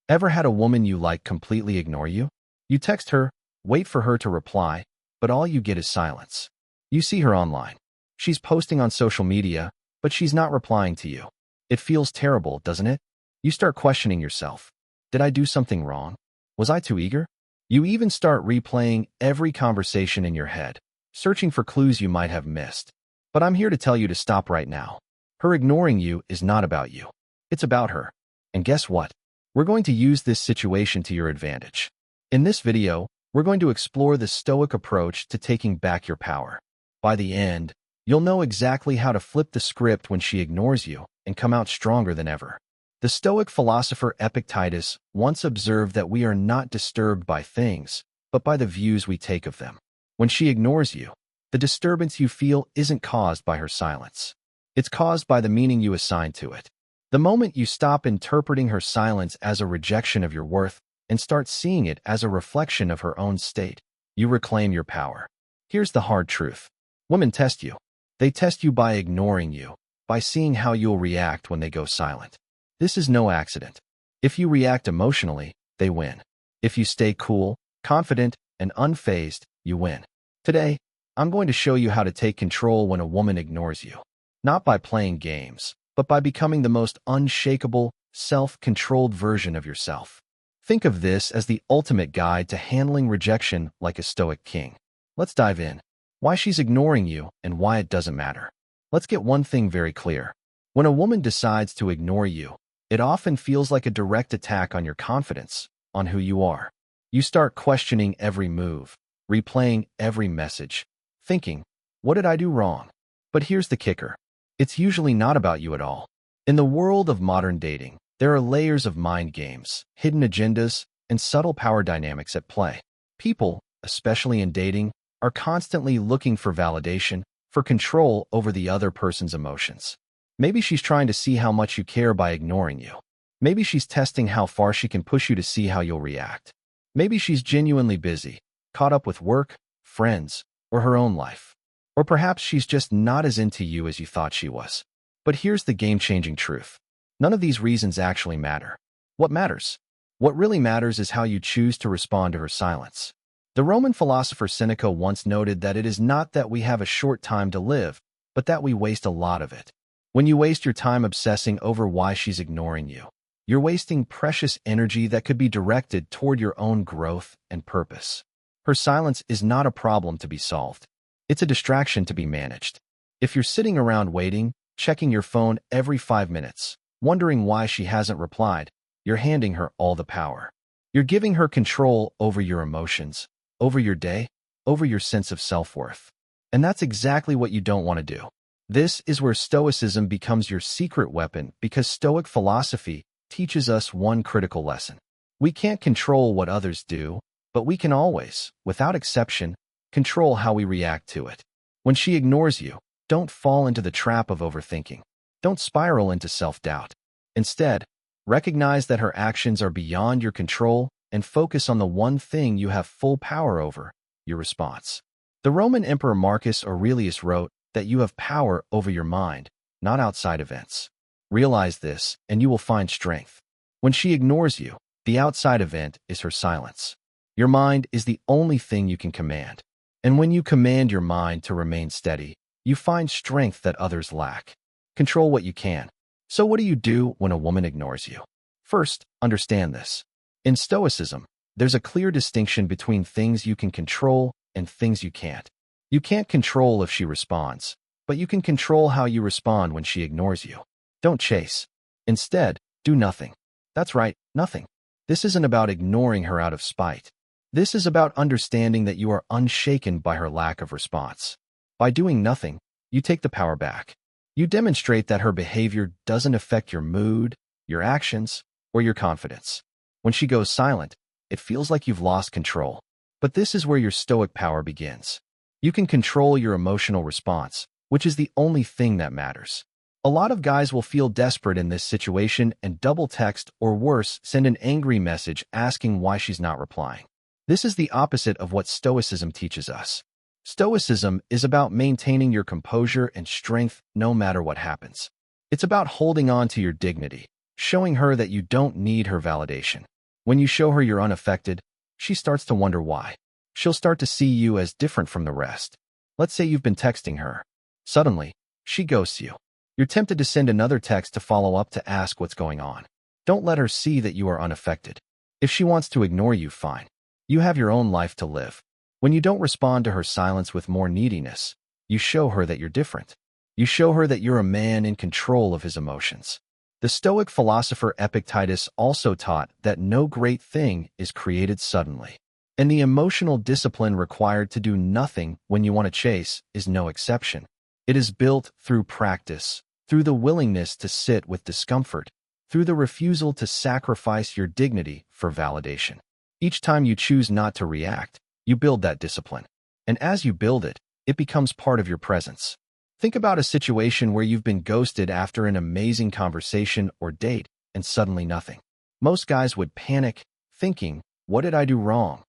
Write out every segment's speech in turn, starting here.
Ever had a woman you like completely ignore you? You text her, wait for her to reply, but all you get is silence. You see her online. She's posting on social media, but she's not replying to you. It feels terrible, doesn't it? You start questioning yourself. Did I do something wrong? Was I too eager? You even start replaying every conversation in your head, searching for clues you might have missed. But I'm here to tell you to stop right now. Her ignoring you is not about you. It's about her. And guess what? We're going to use this situation to your advantage. In this video, we're going to explore the Stoic approach to taking back your power. By the end, you'll know exactly how to flip the script when she ignores you and come out stronger than ever. The Stoic philosopher Epictetus once observed that we are not disturbed by things, but by the views we take of them. When she ignores you, the disturbance you feel isn't caused by her silence. It's caused by the meaning you assign to it. The moment you stop interpreting her silence as a rejection of your worth and start seeing it as a reflection of her own state, you reclaim your power. Here's the hard truth. Women test you. They test you by ignoring you, by seeing how you'll react when they go silent. This is no accident. If you react emotionally, they win. If you stay cool, confident, and unfazed, you win. Today, I'm going to show you how to take control when a woman ignores you. Not by playing games, but by becoming the most unshakable, self-controlled version of yourself. Think of this as the ultimate guide to handling rejection like a Stoic king. Let's dive in. Why she's ignoring you and why it doesn't matter. Let's get one thing very clear. When a woman decides to ignore you, it often feels like a direct attack on your confidence, on who you are. You start questioning every move, replaying every message, thinking, what did I do wrong? But here's the kicker. It's usually not about you at all. In the world of modern dating, there are layers of mind games, hidden agendas, and subtle power dynamics at play. People, especially in dating, are constantly looking for validation, for control over the other person's emotions. Maybe she's trying to see how much you care by ignoring you. Maybe she's testing how far she can push you to see how you'll react. Maybe she's genuinely busy, caught up with work, friends, or her own life. Or perhaps she's just not as into you as you thought she was. But here's the game-changing truth. None of these reasons actually matter. What matters? What really matters is how you choose to respond to her silence. The Roman philosopher Seneca once noted that it is not that we have a short time to live, but that we waste a lot of it. When you waste your time obsessing over why she's ignoring you, you're wasting precious energy that could be directed toward your own growth and purpose. Her silence is not a problem to be solved. It's a distraction to be managed. If you're sitting around waiting, checking your phone every 5 minutes, wondering why she hasn't replied, you're handing her all the power. You're giving her control over your emotions, over your day, over your sense of self-worth. And that's exactly what you don't want to do. This is where Stoicism becomes your secret weapon because Stoic philosophy teaches us one critical lesson. We can't control what others do, but we can always, without exception, control how we react to it. When she ignores you, don't fall into the trap of overthinking. Don't spiral into self-doubt. Instead, recognize that her actions are beyond your control and focus on the one thing you have full power over, your response. The Roman Emperor Marcus Aurelius wrote that you have power over your mind, not outside events. Realize this, and you will find strength. When she ignores you, the outside event is her silence. Your mind is the only thing you can command. And when you command your mind to remain steady, you find strength that others lack. Control what you can. So what do you do when a woman ignores you? First, understand this. In Stoicism, there's a clear distinction between things you can control and things you can't. You can't control if she responds, but you can control how you respond when she ignores you. Don't chase. Instead, do nothing. That's right, nothing. This isn't about ignoring her out of spite. This is about understanding that you are unshaken by her lack of response. By doing nothing, you take the power back. You demonstrate that her behavior doesn't affect your mood, your actions, or your confidence. When she goes silent, it feels like you've lost control. But this is where your Stoic power begins. You can control your emotional response, which is the only thing that matters. A lot of guys will feel desperate in this situation and double text or worse, send an angry message asking why she's not replying. This is the opposite of what Stoicism teaches us. Stoicism is about maintaining your composure and strength no matter what happens. It's about holding on to your dignity, showing her that you don't need her validation. When you show her you're unaffected, she starts to wonder why. She'll start to see you as different from the rest. Let's say you've been texting her. Suddenly, she ghosts you. You're tempted to send another text to follow up to ask what's going on. Don't let her see that you are unaffected. If she wants to ignore you, fine. You have your own life to live. When you don't respond to her silence with more neediness, you show her that you're different. You show her that you're a man in control of his emotions. The Stoic philosopher Epictetus also taught that no great thing is created suddenly. And the emotional discipline required to do nothing when you want to chase is no exception. It is built through practice, through the willingness to sit with discomfort, through the refusal to sacrifice your dignity for validation. Each time you choose not to react, you build that discipline. And as you build it, it becomes part of your presence. Think about a situation where you've been ghosted after an amazing conversation or date and suddenly nothing. Most guys would panic, thinking, "What did I do wrong?"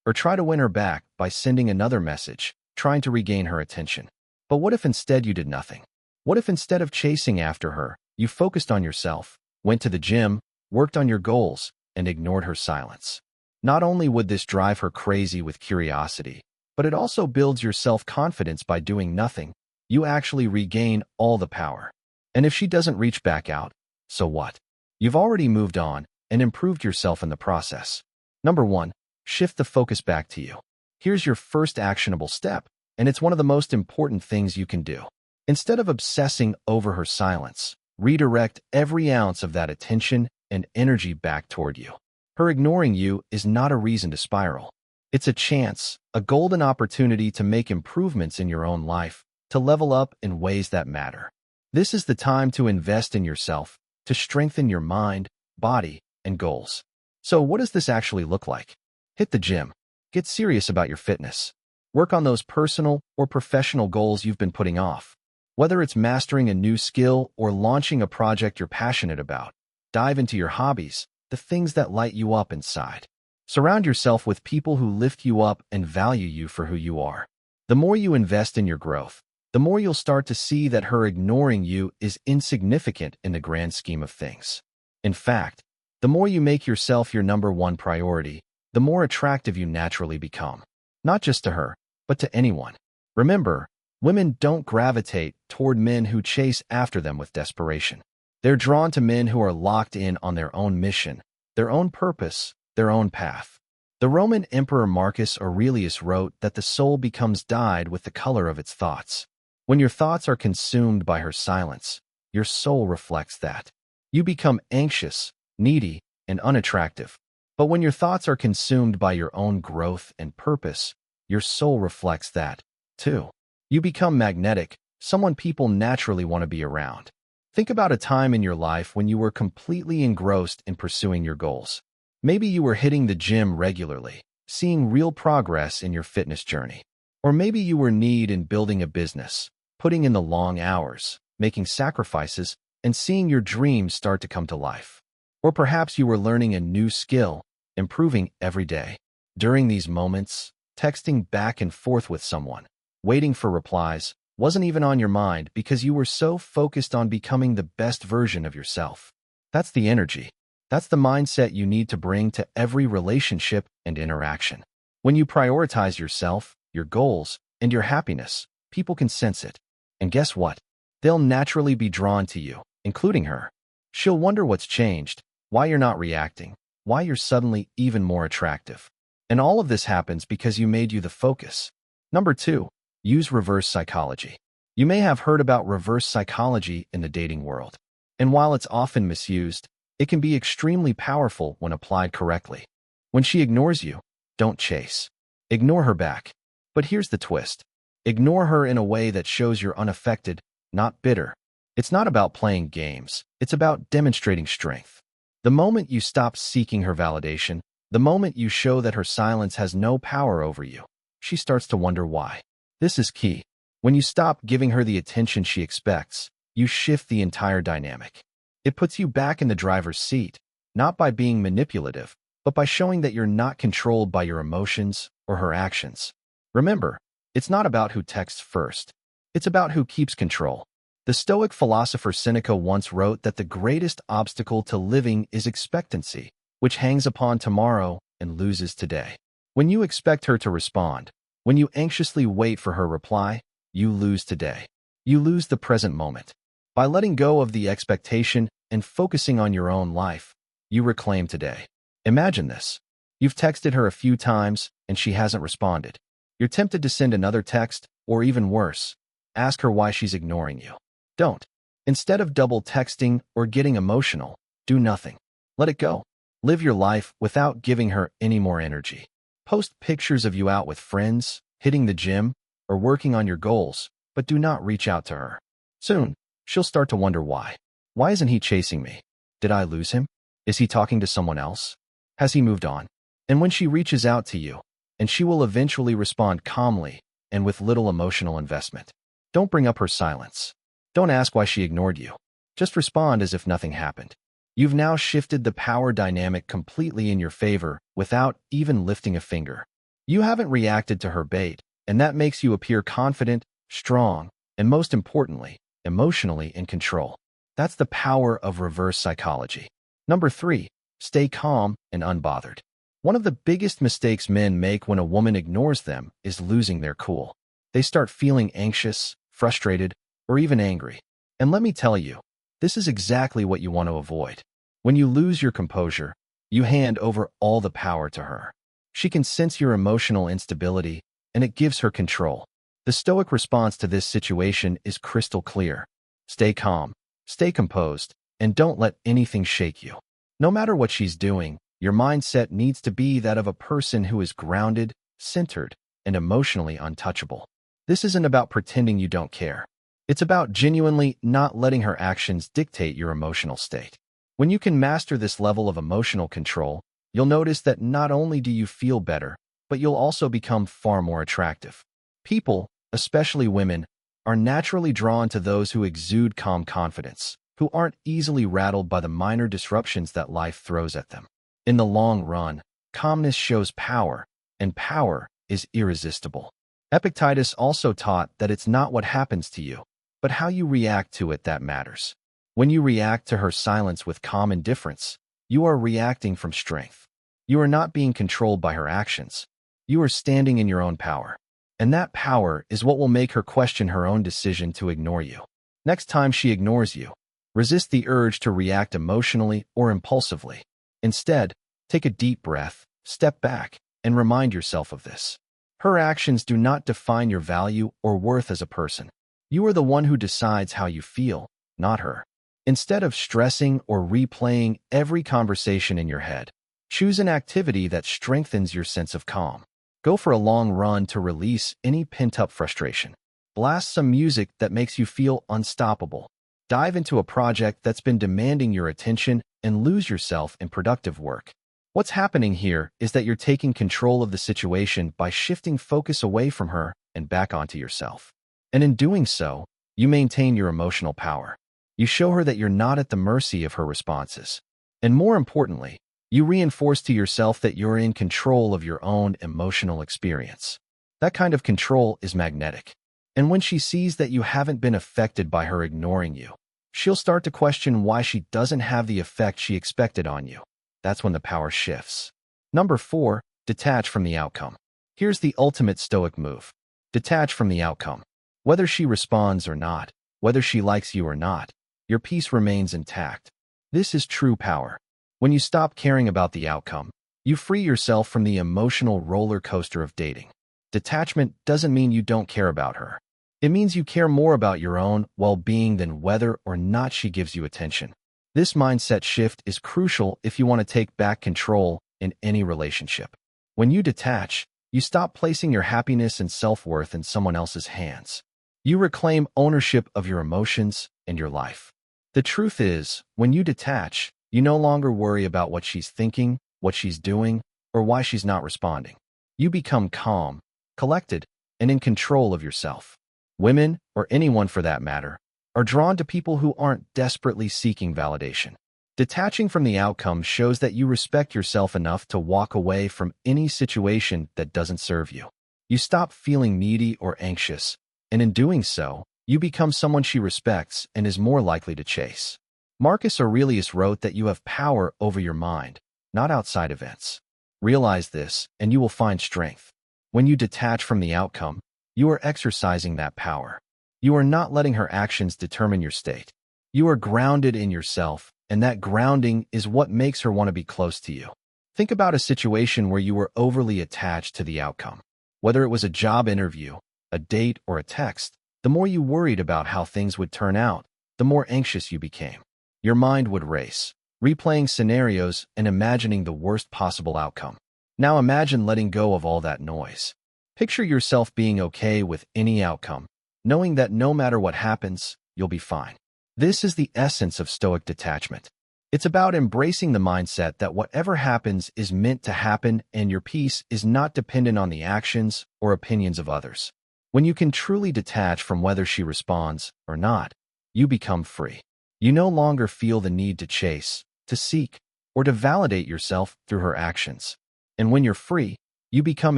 Or try to win her back by sending another message, trying to regain her attention. But what if instead you did nothing? What if instead of chasing after her, you focused on yourself, went to the gym, worked on your goals, and ignored her silence? Not only would this drive her crazy with curiosity, but it also builds your self-confidence. By doing nothing, you actually regain all the power. And if she doesn't reach back out, so what? You've already moved on and improved yourself in the process. Number 1, shift the focus back to you. Here's your first actionable step, and it's one of the most important things you can do. Instead of obsessing over her silence, redirect every ounce of that attention and energy back toward you. Her ignoring you is not a reason to spiral. It's a chance, a golden opportunity to make improvements in your own life, to level up in ways that matter. This is the time to invest in yourself, to strengthen your mind, body, and goals. So what does this actually look like? Hit the gym. Get serious about your fitness. Work on those personal or professional goals you've been putting off. Whether it's mastering a new skill or launching a project you're passionate about, dive into your hobbies, the things that light you up inside. Surround yourself with people who lift you up and value you for who you are. The more you invest in your growth, the more you'll start to see that her ignoring you is insignificant in the grand scheme of things. In fact, the more you make yourself your number one priority, the more attractive you naturally become. Not just to her, but to anyone. Remember, women don't gravitate toward men who chase after them with desperation. They're drawn to men who are locked in on their own mission, their own purpose, their own path. The Roman Emperor Marcus Aurelius wrote that the soul becomes dyed with the color of its thoughts. When your thoughts are consumed by her silence, your soul reflects that. You become anxious, needy, and unattractive. But when your thoughts are consumed by your own growth and purpose, your soul reflects that, too. You become magnetic, someone people naturally want to be around. Think about a time in your life when you were completely engrossed in pursuing your goals. Maybe you were hitting the gym regularly, seeing real progress in your fitness journey. Or maybe you were kneed in building a business, putting in the long hours, making sacrifices, and seeing your dreams start to come to life. Or perhaps you were learning a new skill, improving every day. During these moments, texting back and forth with someone, waiting for replies, wasn't even on your mind because you were so focused on becoming the best version of yourself. That's the energy. That's the mindset you need to bring to every relationship and interaction. When you prioritize yourself, your goals, and your happiness, people can sense it. And guess what? They'll naturally be drawn to you, including her. She'll wonder what's changed, why you're not reacting, why you're suddenly even more attractive. And all of this happens because you made you the focus. Number 2, use reverse psychology. You may have heard about reverse psychology in the dating world. And while it's often misused, it can be extremely powerful when applied correctly. When she ignores you, don't chase. Ignore her back. But here's the twist. Ignore her in a way that shows you're unaffected, not bitter. It's not about playing games. It's about demonstrating strength. The moment you stop seeking her validation, the moment you show that her silence has no power over you, she starts to wonder why. This is key. When you stop giving her the attention she expects, you shift the entire dynamic. It puts you back in the driver's seat, not by being manipulative, but by showing that you're not controlled by your emotions or her actions. Remember, it's not about who texts first. It's about who keeps control. The Stoic philosopher Seneca once wrote that the greatest obstacle to living is expectancy, which hangs upon tomorrow and loses today. When you expect her to respond, when you anxiously wait for her reply, you lose today. You lose the present moment. By letting go of the expectation and focusing on your own life, you reclaim today. Imagine this. You've texted her a few times and she hasn't responded. You're tempted to send another text, or even worse, ask her why she's ignoring you. Don't. Instead of double texting or getting emotional, do nothing. Let it go. Live your life without giving her any more energy. Post pictures of you out with friends, hitting the gym, or working on your goals, but do not reach out to her. Soon, she'll start to wonder why. Why isn't he chasing me? Did I lose him? Is he talking to someone else? Has he moved on? And when she reaches out to you, and she will eventually respond calmly and with little emotional investment. Don't bring up her silence. Don't ask why she ignored you. Just respond as if nothing happened. You've now shifted the power dynamic completely in your favor without even lifting a finger. You haven't reacted to her bait, and that makes you appear confident, strong, and most importantly, emotionally in control. That's the power of reverse psychology. Number 3, stay calm and unbothered. One of the biggest mistakes men make when a woman ignores them is losing their cool. They start feeling anxious, frustrated, or even angry. And let me tell you, this is exactly what you want to avoid. When you lose your composure, you hand over all the power to her. She can sense your emotional instability, and it gives her control. The Stoic response to this situation is crystal clear. Stay calm, stay composed, and don't let anything shake you. No matter what she's doing, your mindset needs to be that of a person who is grounded, centered, and emotionally untouchable. This isn't about pretending you don't care. It's about genuinely not letting her actions dictate your emotional state. When you can master this level of emotional control, you'll notice that not only do you feel better, but you'll also become far more attractive. People, especially women, are naturally drawn to those who exude calm confidence, who aren't easily rattled by the minor disruptions that life throws at them. In the long run, calmness shows power, and power is irresistible. Epictetus also taught that it's not what happens to you, but how you react to it that matters. When you react to her silence with calm indifference, you are reacting from strength. You are not being controlled by her actions. You are standing in your own power. And that power is what will make her question her own decision to ignore you. Next time she ignores you, resist the urge to react emotionally or impulsively. Instead, take a deep breath, step back, and remind yourself of this. Her actions do not define your value or worth as a person. You are the one who decides how you feel, not her. Instead of stressing or replaying every conversation in your head, choose an activity that strengthens your sense of calm. Go for a long run to release any pent-up frustration. Blast some music that makes you feel unstoppable. Dive into a project that's been demanding your attention and lose yourself in productive work. What's happening here is that you're taking control of the situation by shifting focus away from her and back onto yourself. And in doing so, you maintain your emotional power. You show her that you're not at the mercy of her responses. And more importantly, you reinforce to yourself that you're in control of your own emotional experience. That kind of control is magnetic. And when she sees that you haven't been affected by her ignoring you, she'll start to question why she doesn't have the effect she expected on you. That's when the power shifts. Number 4, detach from the outcome. Here's the ultimate Stoic move. Detach from the outcome. Whether she responds or not, whether she likes you or not, your peace remains intact. This is true power. When you stop caring about the outcome, you free yourself from the emotional roller coaster of dating. Detachment doesn't mean you don't care about her. It means you care more about your own well-being than whether or not she gives you attention. This mindset shift is crucial if you want to take back control in any relationship. When you detach, you stop placing your happiness and self-worth in someone else's hands. You reclaim ownership of your emotions and your life. The truth is, when you detach, you no longer worry about what she's thinking, what she's doing, or why she's not responding. You become calm, collected, and in control of yourself. Women, or anyone for that matter, are drawn to people who aren't desperately seeking validation. Detaching from the outcome shows that you respect yourself enough to walk away from any situation that doesn't serve you. You stop feeling needy or anxious, and in doing so, you become someone she respects and is more likely to chase. Marcus Aurelius wrote that you have power over your mind, not outside events. Realize this, and you will find strength. When you detach from the outcome, you are exercising that power. You are not letting her actions determine your state. You are grounded in yourself, and that grounding is what makes her want to be close to you. Think about a situation where you were overly attached to the outcome. Whether it was a job interview, a date, or a text, the more you worried about how things would turn out, the more anxious you became. Your mind would race, replaying scenarios and imagining the worst possible outcome. Now imagine letting go of all that noise. Picture yourself being okay with any outcome, knowing that no matter what happens, you'll be fine. This is the essence of Stoic detachment. It's about embracing the mindset that whatever happens is meant to happen and your peace is not dependent on the actions or opinions of others. When you can truly detach from whether she responds or not, you become free. You no longer feel the need to chase, to seek, or to validate yourself through her actions. And when you're free, you become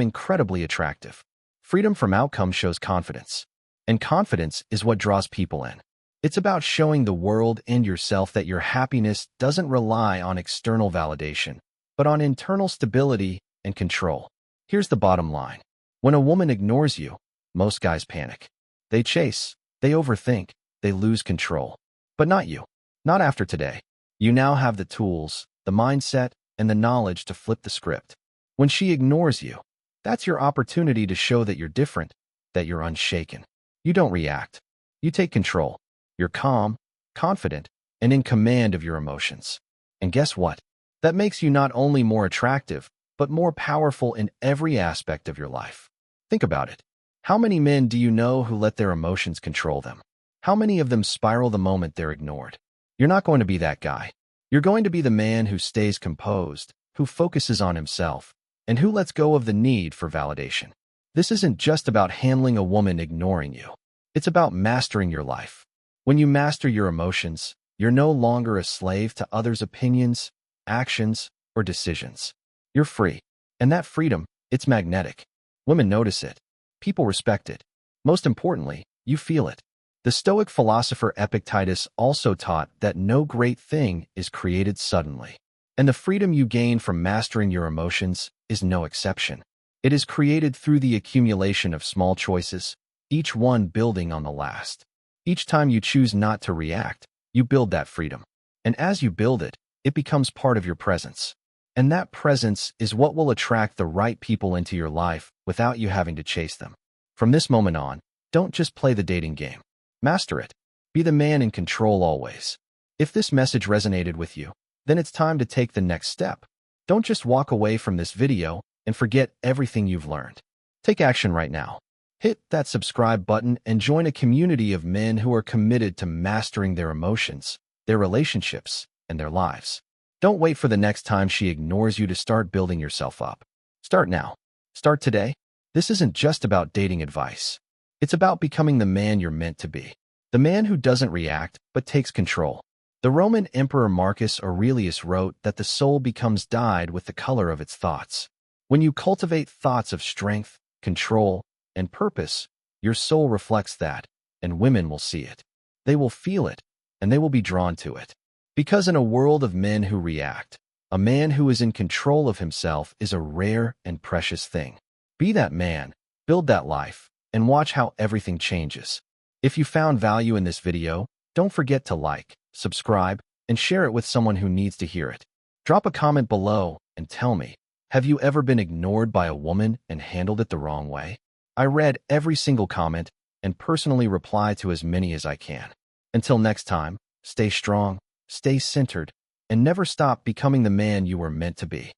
incredibly attractive. Freedom from outcome shows confidence, and confidence is what draws people in. It's about showing the world and yourself that your happiness doesn't rely on external validation, but on internal stability and control. Here's the bottom line. When a woman ignores you, most guys panic. They chase, they overthink, they lose control. But not you. Not after today. You now have the tools, the mindset, and the knowledge to flip the script. When she ignores you, that's your opportunity to show that you're different, that you're unshaken. You don't react. You take control. You're calm, confident, and in command of your emotions. And guess what? That makes you not only more attractive, but more powerful in every aspect of your life. Think about it. How many men do you know who let their emotions control them? How many of them spiral the moment they're ignored? You're not going to be that guy. You're going to be the man who stays composed, who focuses on himself, and who lets go of the need for validation. This isn't just about handling a woman ignoring you. It's about mastering your life. When you master your emotions, you're no longer a slave to others' opinions, actions, or decisions. You're free. And that freedom, it's magnetic. Women notice it. People respect it. Most importantly, you feel it. The Stoic philosopher Epictetus also taught that no great thing is created suddenly. And the freedom you gain from mastering your emotions is no exception. It is created through the accumulation of small choices, each one building on the last. Each time you choose not to react, you build that freedom. And as you build it, it becomes part of your presence. And that presence is what will attract the right people into your life without you having to chase them. From this moment on, don't just play the dating game. Master it. Be the man in control always. If this message resonated with you, then it's time to take the next step. Don't just walk away from this video and forget everything you've learned. Take action right now. Hit that subscribe button and join a community of men who are committed to mastering their emotions, their relationships, and their lives. Don't wait for the next time she ignores you to start building yourself up. Start now. Start today. This isn't just about dating advice. It's about becoming the man you're meant to be. The man who doesn't react, but takes control. The Roman Emperor Marcus Aurelius wrote that the soul becomes dyed with the color of its thoughts. When you cultivate thoughts of strength, control, and purpose, your soul reflects that, and women will see it. They will feel it, and they will be drawn to it. Because in a world of men who react, a man who is in control of himself is a rare and precious thing. Be that man, build that life, and watch how everything changes. If you found value in this video, don't forget to like, subscribe, and share it with someone who needs to hear it. Drop a comment below and tell me, have you ever been ignored by a woman and handled it the wrong way? I read every single comment and personally reply to as many as I can. Until next time, stay strong, stay centered, and never stop becoming the man you were meant to be.